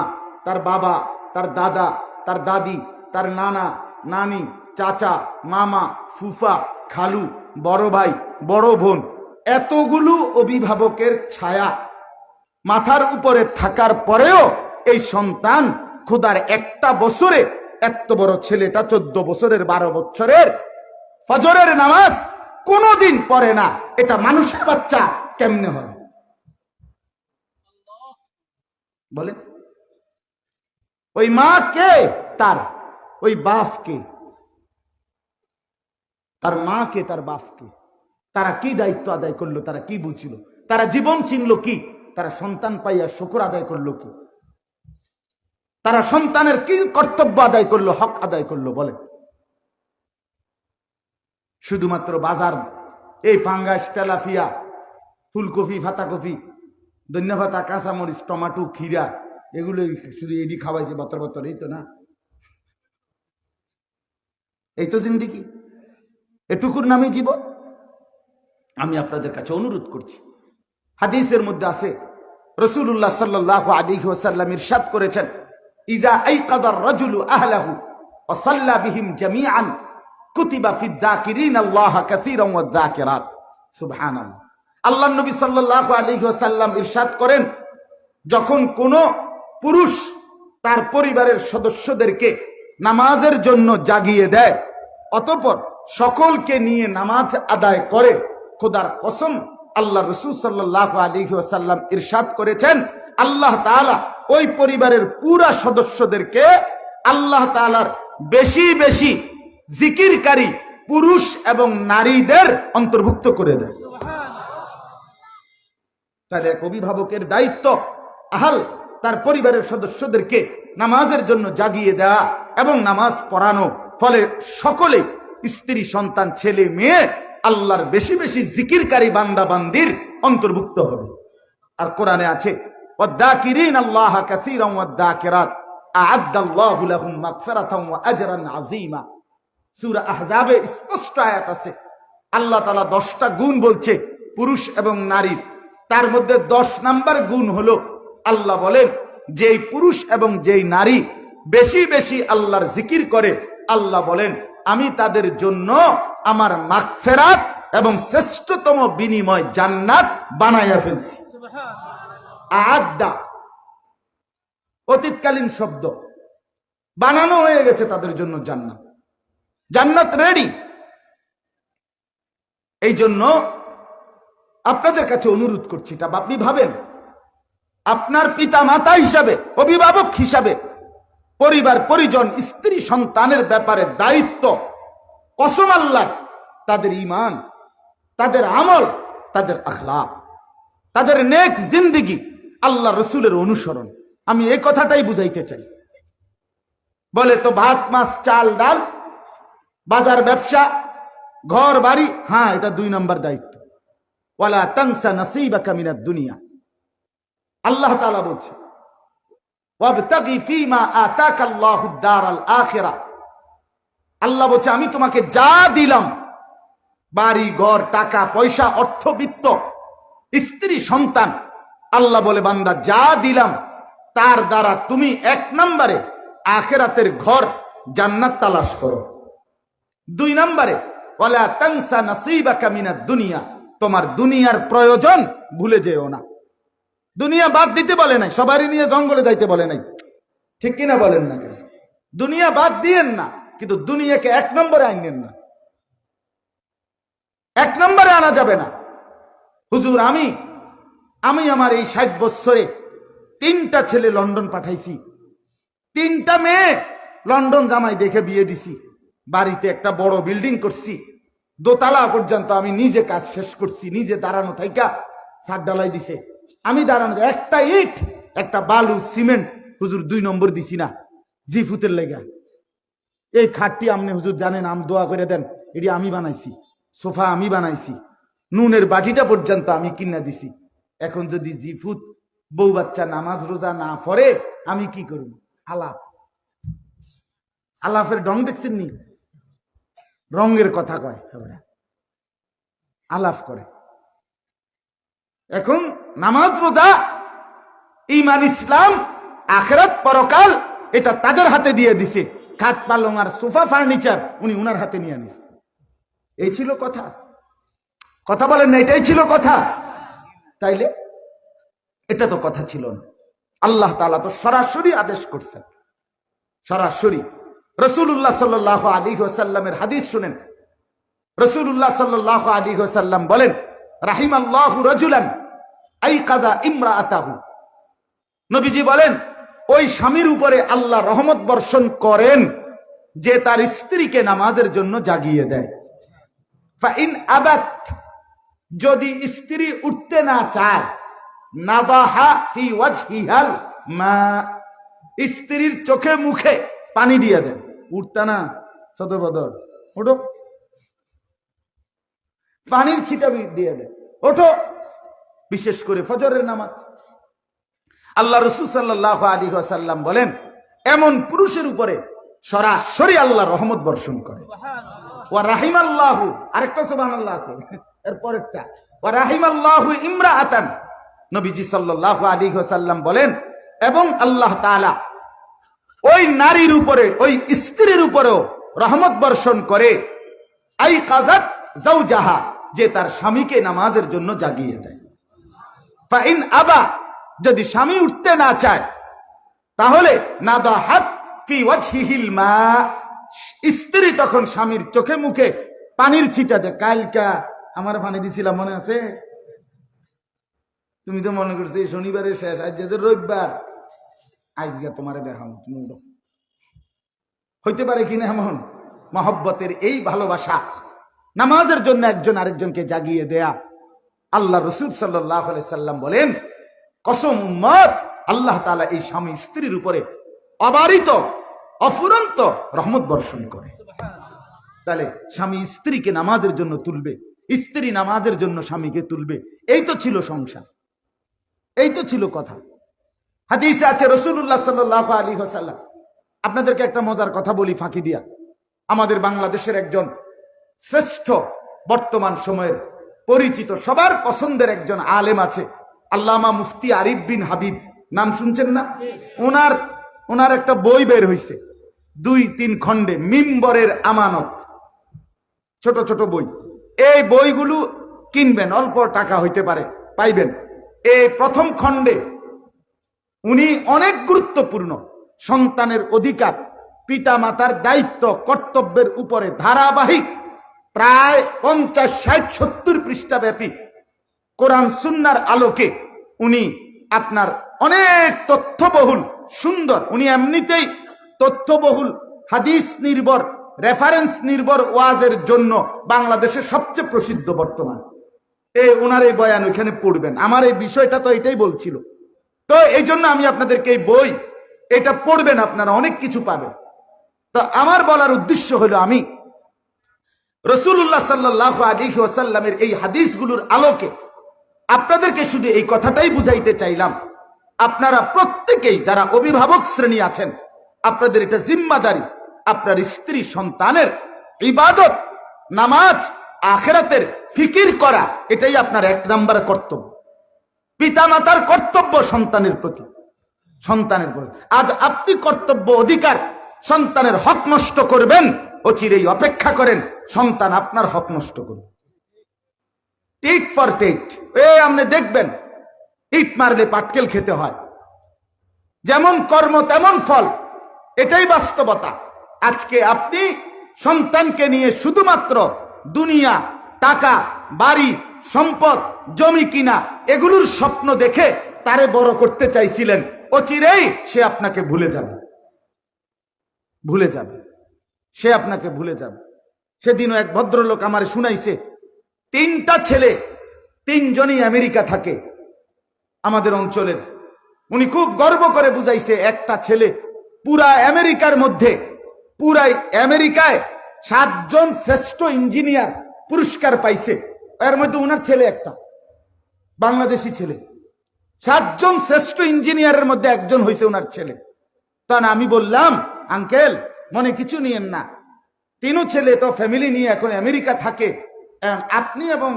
তার বাবা, তার দাদা, তার দাদি, তার নানা নানি, চাচা, মামা, ফুফা, খালু, বড় ভাই, বড় বোন, এতগুলো অভিভাবকের ছায়া মাথার উপরে থাকার পরেও এই সন্তান খোদার একটা বছরে এত বড় ছেলেটা 14 বছরের 12 বছরের ফজরের নামাজ কোনদিন পড়ে না। এটা মানুষের বাচ্চা কেমনে হয় বলেন? ওই মা কে? তার ওই বাপ কে? তার মা কে? তার বাপ কে? তারা কি দায়িত্ব আদায় করলো? তারা কি বুঝছিল? তারা জীবন চিনলো কি? তারা সন্তান পাইয়া শুকর আদায় করলো কি? তারা সন্তানের কি কর্তব্য আদায় করলো, হক আদায় করলো বলেন? শুধুমাত্র বাজার, এই ফাঙ্গাস, তেলাফিয়া, ফুলকপি, ফাতাকপি, ধন্যপাতা, কাঁচামরিচ, টমাটো, খিরা, এগুলো শুধু এডি খাওয়াইছে বতর বতর, এই তো না? এই তো জিন্দেগি, এটুকুর নামে জীবন। আমি আপনাদের কাছে অনুরোধ করছি, হাদিসের মধ্যে আছে রাসূলুল্লাহ সাল্লাল্লাহু আলাইহি ওয়াসাল্লাম ইরশাদ করেছেন, ইযা আইকাদার রাজুলু আহলাহু ওয়া সাল্লা বিহিম জামিআন কুতিবা ফিদ যাকিরিন আল্লাহ কাসীরান ওয়াজ যাকিরাত। সুবহানাল্লাহ। আল্লাহ নবী সাল্লাল্লাহু আলাইহি ওয়াসাল্লাম ইরশাদ করেন, যখন কোন পুরুষ তার পরিবারের সদস্যদেরকে নামাজের জন্য জাগিয়ে দেয়, অতঃপর সকলকে নিয়ে নামাজ আদায় করে, খোদার কসম আল্লাহ রাসূল সাল্লাল্লাহু আলাইহি ওয়াসাল্লাম ইরশাদ করেছেন, আল্লাহ তাআলা ওই পরিবারের পুরা সদস্যদেরকে আল্লাহ তাআলার বেশি বেশি জিকিরকারী পুরুষ এবং নারীদের অন্তর্ভুক্ত করে দেয়। তাহলে এক অভিভাবকের দায়িত্ব আহাল তার পরিবারের সদস্যদেরকে নামাজের জন্য জাগিয়ে দেওয়া এবং নামাজ পড়ানো, ফলে সকলে স্ত্রী সন্তান ছেলে মেয়ে আল্লাহর বেশি বেশি জিকিরকারী বান্দা বান্দির অন্তর্ভুক্ত হবে। আর কোরআনে আছে, ওয়াদ্দাকিরিন আল্লাহ কাসীরান ওয়াদ্দাকিরাত আ'আদ্দাল্লাহু লাহুম মাগফিরাতান ওয়া আজরান আযীমা। সূরা আহজাবে স্পষ্ট আয়াত আছে, আল্লাহ তাআলা 10টা গুণ বলছে পুরুষ এবং নারীর। তার মধ্যে 10 নাম্বার গুণ হলো, আল্লাহ বলেন যেই পুরুষ এবং যেই নারী বেশি বেশি আল্লাহর জিকির করে, আল্লাহ বলেন আমি তাদের জন্য আমার মাগফিরাত এবং শ্রেষ্ঠতম বিনিময় জান্নাত বানায়া ফেলছি। আ'আদ্দা অতীতকালীন শব্দ, বানানো হয়ে গেছে তাদের জন্য জান্নাত, জান্নাত রেডি। এই জন্য আপনাদের কাছে অনুরোধ করছি, এটা আপনি ভাবেন, আপনার পিতা মাতা হিসাবে, অভিভাবক হিসাবে পরিবার পরিজন স্ত্রী সন্তানের ব্যাপারে দায়িত্ব, কসম আল্লাহ, তাদের ঈমান, তাদের আমল, তাদের আখলাক, তাদের নেক জিন্দেগি, আল্লাহ রসুলের অনুসরণ। আমি এই কথাটাই বুঝাইতে চাই। বলে তো ভাত মাছ চাল ডাল, বাজার ব্যবসা, ঘর বাড়ি, হ্যাঁ এটা 2 নম্বর দায়িত্ব। ওয়ালা তানসা নসীবাকা মিনাদ দুনিয়া, আল্লাহ তাআলা বলছে, ওয়াবতাগি ফীমা আতাকাল্লাহুদ দারাল আখিরা। আল্লাহ বলছে আমি তোমাকে যা দিলাম, বাড়ি ঘর টাকা পয়সা অর্থবিত্ত স্ত্রী সন্তান, আল্লাহ বলে বান্দা যা দিলাম তার দ্বারা তুমি 1 নম্বরে আখিরাতের ঘর জান্নাত তালাশ করো। 2 নম্বরে ওয়ালা তানসা নসীবাকা মিনাদ দুনিয়া, তোমার দুনিয়ার প্রয়োজন ভুলে যেও না। দুনিয়া বাদ দিতে বলে নাই, সবারই নিয়ে জঙ্গলে যাইতে বলে নাই, ঠিক কিনা বলেন না? দুনিয়া বাদ দিয়েন না, কিন্তু দুনিয়াকে 1 নম্বরে আনেন না, 1 নম্বরে আনা যাবে না। হুজুর আমি আমার এই 60 বছরে 3টা ছেলে লন্ডন পাঠাইছি, 3টা মেয়ে লন্ডন জামাই দেখে বিয়ে দিছি, বাড়িতে একটা বড় বিল্ডিং করছি, দোতলা পর্যন্ত আমি নিজে কাজ শেষ করছি, নিজে দাঁড়ানো থাইকা ছাদ ঢালাই দিছে, আমি দাঁড়ানো, একটা ইট একটা বালু সিমেন্ট হুজুর 2 নম্বর দিছি না জিফুতের লেগা। এই খাটটি আপনি হুজুর জানেন, আম দোয়া করে দেন, এটি আমি বানাইছি, সোফা আমি বানাইছি, নুনের বাটিটা পর্যন্ত আমি কিনা দিছি। এখন যদি জিফুত বউ বাচ্চা নামাজ রোজা না পড়ে আমি কি করব? আলাপ, আলাপের ঢং দেখছেন নি? রঙের কথা কয়, আলাপ করে। এখন নামাজ রোজা ঈমান ইসলাম আখিরাত পরকাল এটা তাদের হাতে দিয়ে দিছে, খাট পালং আর সোফা ফার্নিচার উনি উনার হাতে নিয়ে আনিস। এই ছিল কথা, কথা বলেন না, এটাই ছিল কথা। তাইলে এটা তো কথা ছিল না, আল্লাহ তাআলা তো সরাসরি আদেশ করছেন, সরাসরি। রাসূলুল্লাহ সাল্লাল্লাহু আলাইহি ওয়াসাল্লামের হাদিস শুনেন, রাসূলুল্লাহ সাল্লাল্লাহু আলাইহি ওয়াসাল্লাম বলেন, রাহিমাল্লাহু রাজুলান আইকাযা ইমরাআতাহু। নবীজি বলেন ওই স্বামীর উপরে আল্লাহ রহমত বর্ষণ করেন যে তার স্ত্রীকে নামাজের জন্য জাগিয়ে দেয়। ফাইন আবাত, যদি স্ত্রী উঠতে না চায়, নাদাহা ফি ওয়াজহিহাল মা, স্ত্রীর চোখে মুখে পানি দিয়ে দেন। উঠতা না সদর বদর, ওঠো, পানির ছিটা দিয়ে দেন, ওঠো। বিশেষ করে ফজরের নামাজ। আল্লাহ রাসূল সাল্লাল্লাহু আলাইহি ওয়াসাল্লাম বলেন এমন পুরুষের উপরে সরাসরি আল্লাহ রহমত বর্ষণ করে। ওয়া রাহিমাল্লাহু, আরেকটা সুবহানাল্লাহ আছে এর পরেরটা, ওয়া রাহিমাল্লাহু ইমরাআতান। নবীজি সাল্লাল্লাহু আলাইহি ওয়াসাল্লাম বলেন এবং আল্লাহ তাআলা ওই নারীর উপরে, ওই স্ত্রীর উপরেও রহমত বর্ষণ করে, আই কাযাত যাওজাহা, যে তার স্বামীকে নামাজের জন্য জাগিয়ে দেয়। ফাইন আবা, যদি স্বামী উঠতে না চায় তাহলে নাদাহাত ফি ওয়াজহিহিল মা, স্ত্রী তখন স্বামীর চোখে মুখে পানির ছিটা দেয়। কালকা আমার পানি দিছিলাম মনে আছে? তুমি তো মনে করছো এই শনিবারের শেষ, আজ যে রবিবার, আজকে তোমারে দেখাম। হইতে পারে কিনা এমন? মহব্বতের এই ভালোবাসা, নামাজের জন্য একজন আরেকজনকে জাগিয়ে দেয়া। আল্লাহ রসুল সাল্লাল্লাহু আলাইহি সাল্লাম বলেন, কসম উম্মত, আল্লাহ তাআলা এই স্বামী স্ত্রীর উপরে অবারিত অফুরন্ত রহমত বর্ষণ করে। তাহলে স্বামী স্ত্রীকে নামাজের জন্য তুলবে, স্ত্রী নামাজের জন্য স্বামীকে তুলবে। এই তো ছিল সংসার, এই তো ছিল কথা। হাদিসে আছে রাসূলুল্লাহ সাল্লাল্লাহু আলাইহি ওয়াসাল্লাম, আপনাদেরকে একটা মজার কথা বলি ফাঁকি দিয়া। আমাদের বাংলাদেশের একজন শ্রেষ্ঠ বর্তমান সময়ের পরিচিত সবার পছন্দের একজন আলেম আছে, আল্লামা মুফতি আরিফ বিন হাবিব, নাম শুনছেন না? ওনার একটা বই বের হয়েছে 2-3 খণ্ডে, মিম্বরের আমানত, ছোট ছোট বই। এই বইগুলো কিনবেন, অল্প টাকা হইতে পারে, পাইবেন। এই প্রথম খণ্ডে উনি অনেক গুরুত্বপূর্ণ সন্তানের অধিকার, পিতা মাতার দায়িত্ব কর্তব্যের উপরে ধারাবাহিক প্রায় 50, 60, 70 পৃষ্ঠা ব্যাপী কোরআন সুন্নাহর আলোকে উনি আপনার অনেক তথ্যবহুল সুন্দর, উনি এমনিতেই তথ্যবহুল হাদিস নির্ভর রেফারেন্স নির্ভর ওয়াজের জন্য বাংলাদেশের সবচেয়ে প্রসিদ্ধ বর্তমান। ওনার এই বয়ান ওইখানে পড়বেন। আমার এই বিষয়টা তো এটাই বলছিল, তো এই জন্য আমি আপনাদেরকে এই বই এটা পড়বেন, আপনারা অনেক কিছু পাবেন। তো আমার বলার উদ্দেশ্য হলো, আমি রাসূলুল্লাহ সাল্লাল্লাহু আলাইহি ওয়াসাল্লামের এই হাদিসগুলোর আলোকে আপনাদেরকে শুধু এই কথাটাই বুঝাইতে চাইলাম, আপনারা প্রত্যেকেই যারা অভিভাবক শ্রেণী আছেন, আপনাদের এটা জিম্মাদারি, আপনার স্ত্রী সন্তানের ইবাদত, নামাজ, আখিরাতের ফিকির করা, এটাই আপনার 1 নম্বর কর্তব্য। পিতামাতার কর্তব্য সন্তানের প্রতি, আজ আপনি কর্তব্য অধিকার সন্তানের হক নষ্ট করবেন, অচিরেই অপেক্ষা করেন সন্তান আপনার হক নষ্ট করবে। টিট ফর টেট, আপনি দেখবেন ইট মারলে পাটকেল খেতে হয়, যেমন কর্ম তেমন ফল, এটাই বাস্তবতা। আজকে আপনি সন্তানকে নিয়ে শুধুমাত্র দুনিয়া, টাকা, বাড়ি, সম্পদ, জমি কিনা, এগুলোর স্বপ্ন দেখে তারে বড় করতে চাইছিলেন, অচিরেই সে আপনাকে ভুলে যাবে, সে আপনাকে ভুলে যাবে। সেদিনও এক ভদ্রলোক আমার শুনাইছে, 3টা ছেলে, 3 জনই আমেরিকা থাকে আমাদের অঞ্চলের। উনি খুব গর্ব করে বুঝাইছে, একটা ছেলে পুরা আমেরিকার মধ্যে, পুরাই আমেরিকায় 7 জন শ্রেষ্ঠ ইঞ্জিনিয়ার পুরস্কার পাইছে, এর মধ্যে উনার ছেলে একটা বাংলাদেশি ছেলে। 7 জন শ্রেষ্ঠ ইঞ্জিনিয়ারের মধ্যে একজন হয়েছে উনার ছেলে। তখন আমি বললাম, আঙ্কেল মনে কিছু নিয়েন না, 3 ছেলে তো ফ্যামিলি নিয়ে এখন আমেরিকা থাকে, আপনি এবং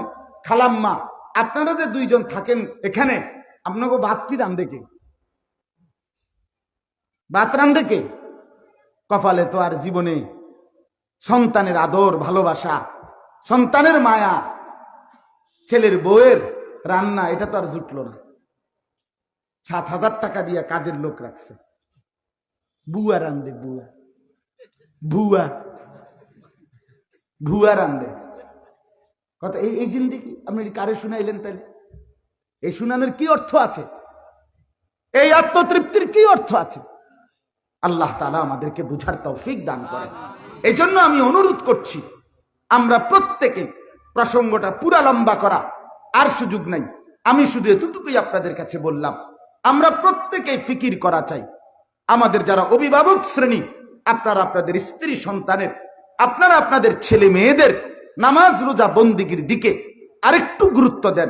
খালাম্মা, আপনারা যে 2 জন থাকেন এখানে, আপনাকে ভাতটি রান্ধে কে? ভাত রান্ধে কে? কপালে তো আর জীবনে সন্তানের আদর, ভালোবাসা, সন্তানের মায়া, ছেলের বউয়ের রান্না, এটা তো আর জুটলো না। 7,000 টাকা দিয়ে কাজের লোক রাখছে, বুয়া রান্ধে, ভুয়া রান্ধে। কথা এই জিন্দেগি আপনি কারে শুনাইলেন? তাইলে এই শুনানোর কি অর্থ আছে? এই আত্মতৃপ্তির কি অর্থ আছে? আল্লাহ তাআলা আমাদেরকে বুঝার তৌফিক দান করেন। এই জন্য আমি অনুরোধ করছি, আমরা প্রত্যেকে, প্রসঙ্গটা পুরা লম্বা করা আর সুযোগ নাই, আমি শুধু এতটুকুই আপনাদের কাছে বললাম, আমরা প্রত্যেকেই ফিকির করা চাই। আমাদের যারা অভিভাবক শ্রেণী, আপনারা আপনাদের স্ত্রী সন্তানের, আপনারা আপনাদের ছেলে মেয়েদের নামাজ রোজা বন্দিগির দিকে আরেকটু গুরুত্ব দেন,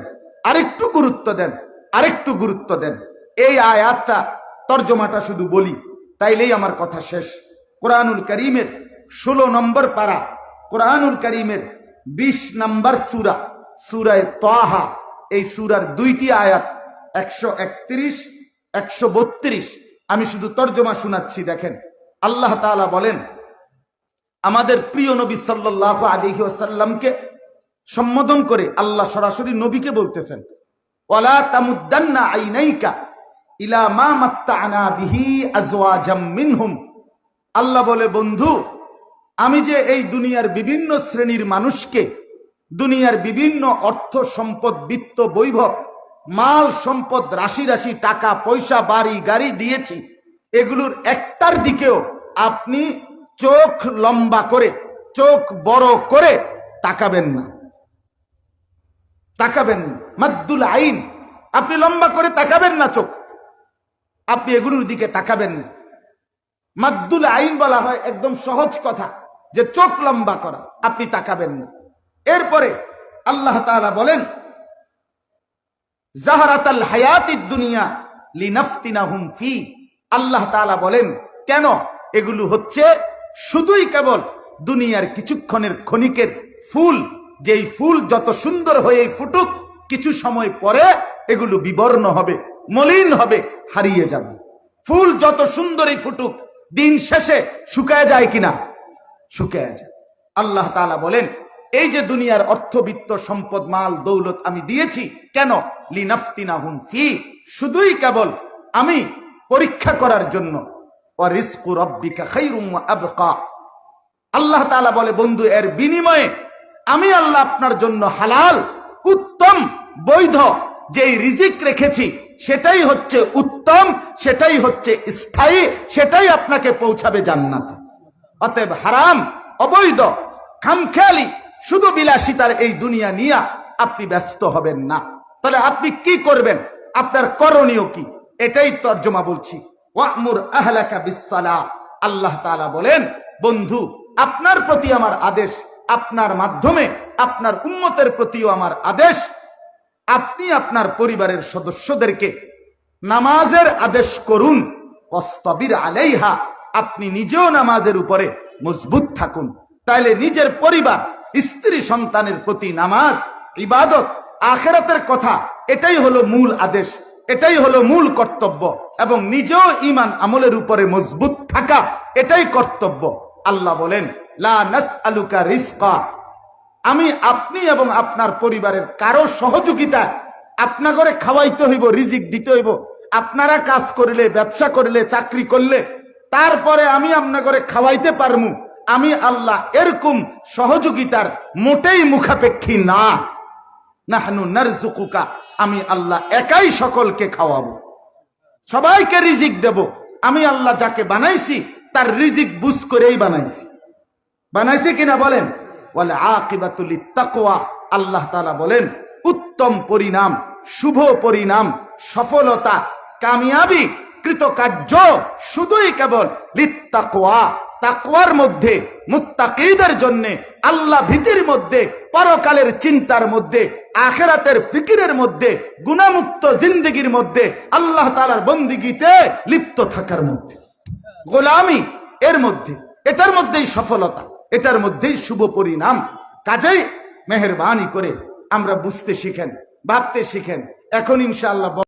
আরেকটু গুরুত্ব দেন, আরেকটু গুরুত্ব দেন। এই আয়াতটা তর্জমাটা শুধু বলি, তাইলেই আমার কথা শেষ। কোরআনুল কারীমের 16 নম্বর পারা, কোরআনুল কারীমের 20 নম্বর সূরা, সূরা তাহা, এই সূরার 2টি আয়াত 131, 132, আমি শুধু তর্জমা শোনাচ্ছি। দেখেন, আল্লাহ তাআলা বলেন, আমাদের প্রিয় নবী সাল্লাল্লাহু আলাইহি ওয়াসাল্লামকে সম্বোধন করে আল্লাহ সরাসরি নবীকে বলতেছেন, ওয়ালা তামুদ্দান্না আইনাইকা ইলা মা মাত্তা'না বিহি আজওয়াজাম মিনহুম। আল্লাহ বলে, বন্ধু, আমি যে এই দুনিয়ার বিভিন্ন শ্রেণীর মানুষকে দুনিয়ার বিভিন্ন অর্থ সম্পদ, বিত্ত, বৈভব, মাল সম্পদ, রাশি রাশি টাকা পয়সা, বাড়ি গাড়ি দিয়েছি, এগুলোর একটার দিকেও আপনি চোখ লম্বা করে, চোখ বড় করে তাকাবেন না, তাকাবেন না। মাদ্দুল আইন, আপনি লম্বা করে তাকাবেন না চোখ, আপনি এগুলোর দিকে তাকাবেন না। মাদ্দুল আইন বলা হয় একদম সহজ কথা, যে চোখ লম্বা করা, আপনি তাকাবেন না। এরপরে আল্লাহ তাআলা বলেন, জাহারাতাল হায়াতিদ দুনিয়া লিনাফতিনাহুম ফি। আল্লাহ তাআলা বলেন, কেন? এগুলো হচ্ছে শুধুই কেবল দুনিয়ার কিছুক্ষণের ক্ষণিকের ফুল, যেই ফুল যত সুন্দর হয়ে ফুটুক, কিছু সময় পরে এগুলো বিবর্ণ হবে, মলিন হবে, হারিয়ে যাবে। ফুল যত সুন্দরই ফুটুক, দিন শেষে শুকায় যায় কিনা? শুকায় যায়। আল্লাহ তাআলা বলেন, এই যে দুনিয়ার অর্থবিত্ত, সম্পদ, মাল, দৌলত আমি দিয়েছি, কেন? লিনাফতিনাহুম ফি, শুধুই কেবল আমি পরীক্ষা করার জন্য। ওয়া রিজকু রাব্বিকা খায়রুম ওয়া আবকা। আল্লাহ তাআলা বলে, বন্ধু, এর বিনিময়ে আমি আল্লাহ আপনার জন্য হালাল, উত্তম, বৈধ যেই রিজিক রেখেছি, সেটাই হচ্ছে উত্তম, সেটাই হচ্ছে স্থায়ী, সেটাই আপনাকে পৌঁছাবে জান্নাতে। অতএব হারাম, অবৈধ, খামখেয়ালি, শুধু বিলাসিতার এই দুনিয়া নিয়ে আপনি ব্যস্ত হবেন না। তাহলে আপনি কি করবেন? আপনার করণীয় কি? এটাই তর্জমা বলছি। ওয়া'মুর আহলাকা বিসসালাহ। আল্লাহ তাআলা বলেন, বন্ধু, আপনার প্রতি আমার আদেশ, আপনার মাধ্যমে আপনার উম্মতের প্রতিও আমার আদেশ, আপনি আপনার পরিবারের সদস্যদেরকে নামাজের আদেশ করুন। ওয়াসতাবির আলাইহা, আপনি নিজেও নামাজের উপরে মজবুত থাকুন। তাইলে নিজের পরিবার, স্ত্রী, সন্তানের প্রতি নামাজ, ইবাদত, আখিরাতের কথা, এটাই হলো মূল আদেশ, এটাই হলো মূল কর্তব্য। এবং নিজেও ঈমান আমলের উপরে মজবুত থাকা, এটাই কর্তব্য। আল্লাহ বলেন, লা নাসআলুকা রিজকা, আমি আপনি এবং আপনার পরিবারের কারো সহযোগিতা, আপনা করে খাওয়াইতে হইব, রিজিক দিতে হইব। আপনারা কাজ করলে, ব্যবসা করলে, চাকরি করলে, তারপরে আমি আপনা করে খাওয়াইতে পারমু, আমি আল্লাহ এরকম সহযোগিতার মোটেই মুখাপেক্ষী না। নাহনু নারযুকুকা, আমি আল্লাহ একাই সকলকে খাওয়াবো, সবাইকে রিজিক দেব। আমি আল্লাহ যাকে বানাইছি তার রিজিক বুঝ করেই বানাইছি। বানাইছি কিনা বলেন? ওয়াল আকিবাতু লিত্তাকওয়া। আল্লাহ তাআলা বলেন, উত্তম পরিণাম, শুভ পরিণাম, সফলতা, কামিয়াবি, কৃতকার্য শুধুই কেবল লিত্তাকওয়া, তাকওয়ার মধ্যে, মুত্তাকিদের জন্য, আল্লাহ ভীতির মধ্যে, পরকালের চিন্তার মধ্যে, আখিরাতের ফিকিরের মধ্যে, গুনাহমুক্ত জিন্দেগির মধ্যে, আল্লাহ তাআলার বন্দেগীতে লিপ্ত থাকার মধ্যে, গোলামি এর মধ্যে, এটার মধ্যেই সফলতা, এটার মধ্যেই শুভ পরিণাম। কাজেই মেহেরবানি করে আমরা বুঝতে শিখেন, ভাবতে শিখেন। এখন ইনশাআল্লাহ